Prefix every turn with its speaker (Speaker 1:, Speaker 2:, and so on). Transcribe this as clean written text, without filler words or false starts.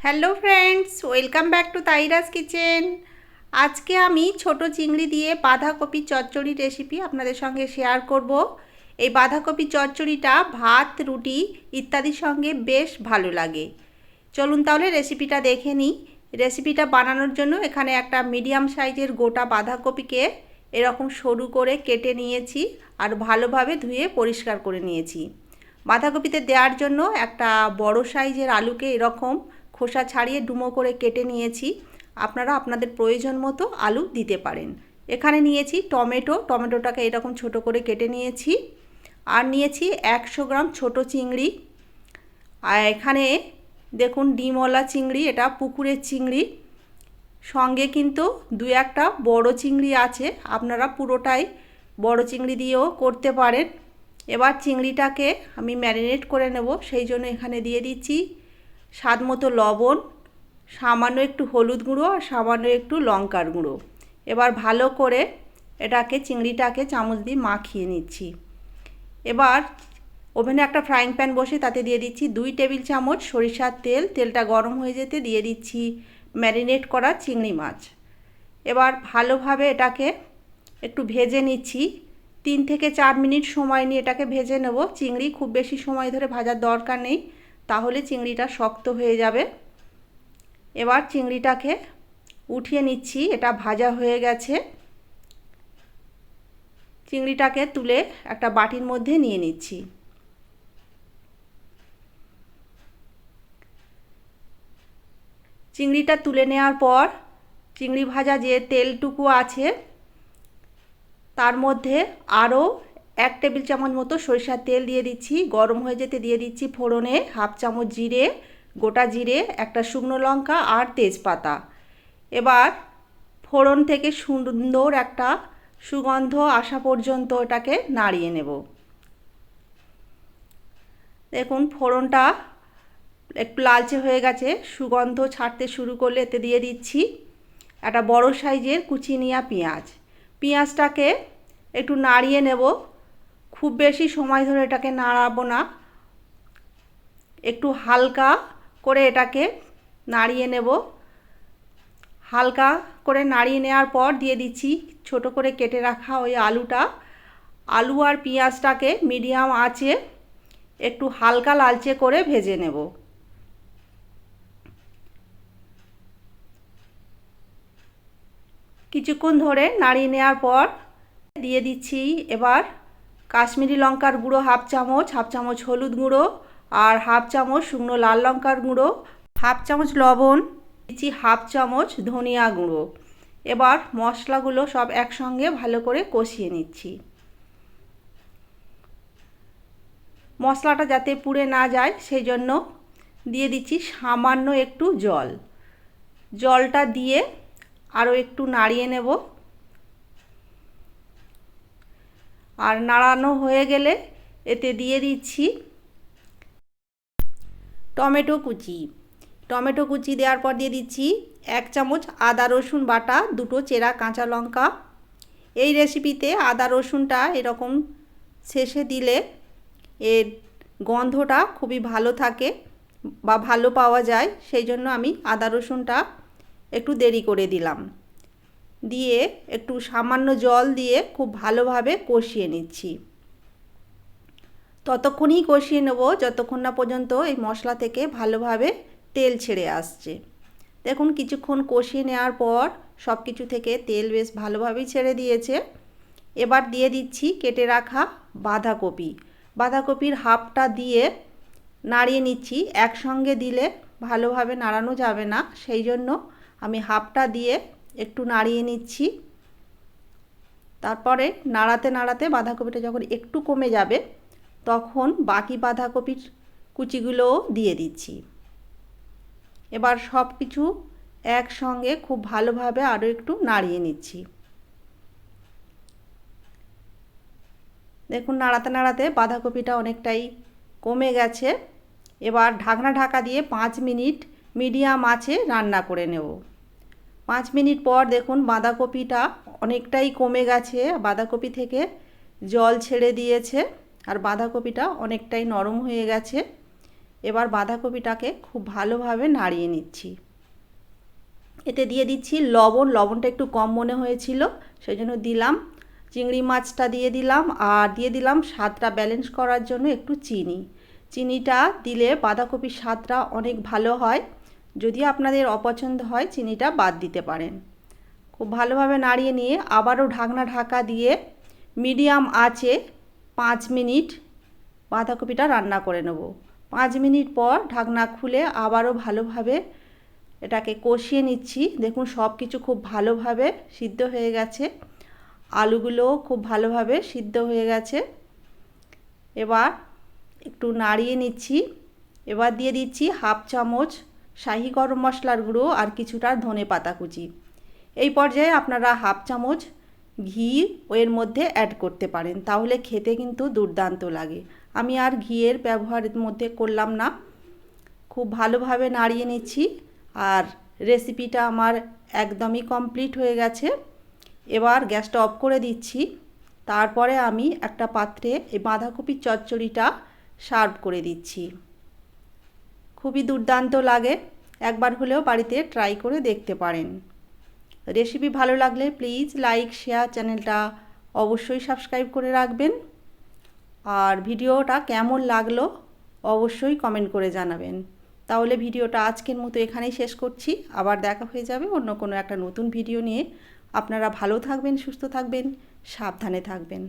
Speaker 1: Hello friends, welcome back to Tairas kitchen. আজকে আমি ছোট চিংড়ি দিয়ে বাঁধাকপি চচ্চড়ি রেসিপি আপনাদের সঙ্গে শেয়ার করব। এই বাঁধাকপি চচ্চড়িটা ভাত, রুটি ইত্যাদির সঙ্গে বেশ ভালো লাগে। চলুন তাহলে রেসিপিটা দেখে নিই। রেসিপিটা বানানোর জন্য এখানে একটা মিডিয়াম সাইজের গোটা বাঁধাকপিকে এরকম সরু করে কেটে নিয়েছি আর ভালোভাবে ধুয়ে পরিষ্কার করে নিয়েছি। বাঁধাকপিতে দেওয়ার জন্য একটা বড় সাইজের আলুকে এরকম খোসা ছাড়িয়ে ডুমো করে কেটে নিয়েছি। আপনারা আপনাদের প্রয়োজন মতো আলু দিতে পারেন। এখানে নিয়েছি টমেটোটাকে এরকম ছোট করে কেটে নিয়েছি। আর নিয়েছি 100 গ্রাম ছোট চিংড়ি। আর এখানে দেখুন ডিমওয়ালা চিংড়ি, এটা পুকুরের চিংড়ি। সঙ্গে কিন্তু দু একটা বড় চিংড়ি আছে, আপনারা পুরোটাই বড় চিংড়ি দিয়েও করতে পারেন। এবার চিংড়িটাকে আমি ম্যারিনেট করে নেব, সেই জন্য এখানে দিয়ে দিচ্ছি স্বাদ মতো লবণ, সামান্য একটু হলুদ গুঁড়ো আর সামান্য একটু লঙ্কার গুঁড়ো। এবার ভালো করে এটাকে চিংড়িটাকে চামচ দিয়ে মাখিয়ে নিচ্ছি। এবার ওভেনে একটা ফ্রাইং প্যান বসে তাতে দিয়ে দিচ্ছি 2 টেবিল চামচ সরিষার তেল। তেলটা গরম হয়ে যেতে দিয়ে দিচ্ছি ম্যারিনেট করা চিংড়ি মাছ। এবার ভালোভাবে এটাকে একটু ভেজে নিচ্ছি। 3 থেকে 4 মিনিট সময় নিয়ে এটাকে ভেজে নেব। চিংড়ি খুব বেশি সময় ধরে ভাজার দরকার নেই, তাহলে চিংড়িটা শক্ত হয়ে যাবে। এবার চিংড়িটাকে উঠিয়ে নিচ্ছি, এটা ভাজা হয়ে গেছে। চিংড়িটাকে তুলে একটা বাটির মধ্যে নিয়ে নিচ্ছি। চিংড়িটা তুলে নেওয়ার পর চিংড়ি ভাজা যে তেলটুকু আছে তার মধ্যে আরও 1 টেবিল চামচ মতো সরিষার তেল দিয়ে দিচ্ছি। গরম হয়ে যেতে দিয়ে দিচ্ছি ফোড়নে হাফ চামচ জিরে, গোটা জিরে, একটা শুকনো লঙ্কা আর তেজপাতা। এবার ফোড়ন থেকে সুন্দর একটা সুগন্ধ আসা পর্যন্ত এটাকে নাড়িয়ে নেব। দেখুন ফোড়নটা একটু লালচে হয়ে গেছে, সুগন্ধ ছাড়তে শুরু করলে এতে দিয়ে দিচ্ছি একটা বড় সাইজের কুচি নেওয়া পেঁয়াজ। পেঁয়াজটাকে একটু নাড়িয়ে নেব, খুব বেশি সময় ধরে এটাকে নাড়াবো না, একটু হালকা করে এটাকে নাড়িয়ে নেব। হালকা করে নাড়িয়ে নেওয়ার পর দিয়ে দিচ্ছি ছোট করে কেটে রাখা ওই আলুটা। আলু আর পেঁয়াজটাকে মিডিয়াম আঁচে একটু হালকা লালচে করে ভেজে নেব। কিছুক্ষণ ধরে নাড়িয়ে নেওয়ার পর দিয়ে দিচ্ছি এবার কাশ্মীরি লঙ্কার গুঁড়ো হাফ চামচ হলুদ গুঁড়ো আর হাফ চামচ শুকনো লাল লঙ্কার গুঁড়ো, হাফ চামচ লবণ দিচ্ছি, হাফ চামচ ধনিয়া গুঁড়ো। এবার মশলাগুলো সব একসঙ্গে ভালো করে কষিয়ে নিচ্ছি। মশলাটা যাতে পুড়ে না যায় সেই জন্য দিয়ে দিচ্ছি সামান্য একটু জল। জলটা দিয়ে আরও একটু নাড়িয়ে নেব। আর নাড়ানো হয়ে গেলে এতে দিয়ে দিচ্ছি টমেটো কুচি দেওয়ার পর দিয়ে দিচ্ছি 1 চামচ আদা রসুন বাটা, 2টো চেরা কাঁচা লঙ্কা। এই রেসিপিতে আদা রসুনটা এরকম শেষে দিলে এর গন্ধটা খুবই ভালো থাকে বা ভালো পাওয়া যায়, সেই জন্য আমি আদা রসুনটা একটু দেরি করে দিলাম। দিয়ে একটু সামান্য জল দিয়ে খুব ভালোভাবে কষিয়ে নিচ্ছি। ততক্ষণই কষিয়ে নেব যতক্ষণ না পর্যন্ত এই মশলা থেকে ভালোভাবে তেল ছেড়ে আসছে। দেখুন কিছুক্ষণ কষিয়ে নেওয়ার পর সব কিছু থেকে তেল বেশ ভালোভাবেই ছেড়ে দিয়েছে। এবার দিয়ে দিচ্ছি কেটে রাখা বাঁধাকপির হাফটা দিয়ে নাড়িয়ে নিচ্ছি। একসঙ্গে দিলে ভালোভাবে নাড়ানো যাবে না, সেই জন্য আমি হাফটা দিয়ে একটু নাড়িয়ে নিচ্ছি। তারপরে নাড়াতে নাড়াতে বাঁধাকপিটা যখন একটু কমে যাবে তখন বাকি বাঁধাকপির কুচিগুলোও দিয়ে দিচ্ছি। এবার সব কিছু একসঙ্গে খুব ভালোভাবে আরও একটু নাড়িয়ে নিচ্ছি। দেখুন নাড়াতে নাড়াতে বাঁধাকপিটা অনেকটাই কমে গেছে। এবার ঢাকা দিয়ে 5 মিনিট মিডিয়াম আঁচে রান্না করে নেব। 5 মিনিট পর দেখুন বাঁধাকপিটা অনেকটাই কমে গেছে, বাঁধাকপি থেকে জল ছেড়ে দিয়েছে আর বাঁধাকপিটা অনেকটাই নরম হয়ে গেছে। এবার বাঁধাকপিটাকে খুব ভালোভাবে নাড়িয়ে নিচ্ছি। এতে দিয়ে দিচ্ছি লবণ, লবণটা একটু কম মনে হয়েছিল সেই জন্য দিলাম। চিংড়ি মাছটা দিয়ে দিলাম আর দিয়ে দিলাম স্বাদটা ব্যালেন্স করার জন্য একটু চিনি। চিনিটা দিলে বাঁধাকপির স্বাদটা অনেক ভালো হয়। যদি আপনাদের অপছন্দ হয় চিনিটা বাদ দিতে পারেন। খুব ভালোভাবে নাড়িয়ে নিয়ে আবারও ঢাকা দিয়ে মিডিয়াম আঁচে 5 মিনিট বাঁধাকপিটা রান্না করে নেব। 5 মিনিট পর ঢাকনা খুলে আবারও ভালোভাবে এটাকে কষিয়ে নিচ্ছি। দেখুন সব কিছু খুব ভালোভাবে সিদ্ধ হয়ে গেছে, আলুগুলোও খুব ভালোভাবে সিদ্ধ হয়ে গেছে। এবার একটু নাড়িয়ে নিচ্ছি। এবার দিয়ে দিচ্ছি হাফ চামচ শাহি গরম মশলার গুঁড়ো আর কিছুটা ধনেপাতা কুচি। এই পর্যায়ে আপনারা হাফ চামচ ঘি এর মধ্যে অ্যাড করতে পারেন, তাহলে খেতে কিন্তু দুর্দান্ত লাগে। আমি আর ঘিয়ের ব্যবহারের মধ্যে করলাম না। খুব ভালোভাবে নাড়িয়ে নিচ্ছি আর রেসিপিটা আমার একদমই কমপ্লিট হয়ে গেছে। এবার গ্যাসটা অফ করে দিচ্ছি। তারপরে আমি একটা পাত্রে এই বাঁধাকপির চচ্চড়িটা সার্ভ করে দিচ্ছি। খুবই দুর্দান্ত লাগে, একবার হলেও বাড়িতে ট্রাই করে দেখতে পারেন। রেসিপি ভালো লাগলে প্লিজ লাইক শেয়ার, চ্যানেলটা অবশ্যই সাবস্ক্রাইব করে রাখবেন। আর ভিডিওটা কেমন লাগলো অবশ্যই কমেন্ট করে জানাবেন। তাহলে ভিডিওটা আজকের মতো এখানেই শেষ করছি। আবার দেখা হয়ে যাবে অন্য কোনো একটা নতুন ভিডিও নিয়ে। আপনারা ভালো থাকবেন, সুস্থ থাকবেন, সাবধানে থাকবেন।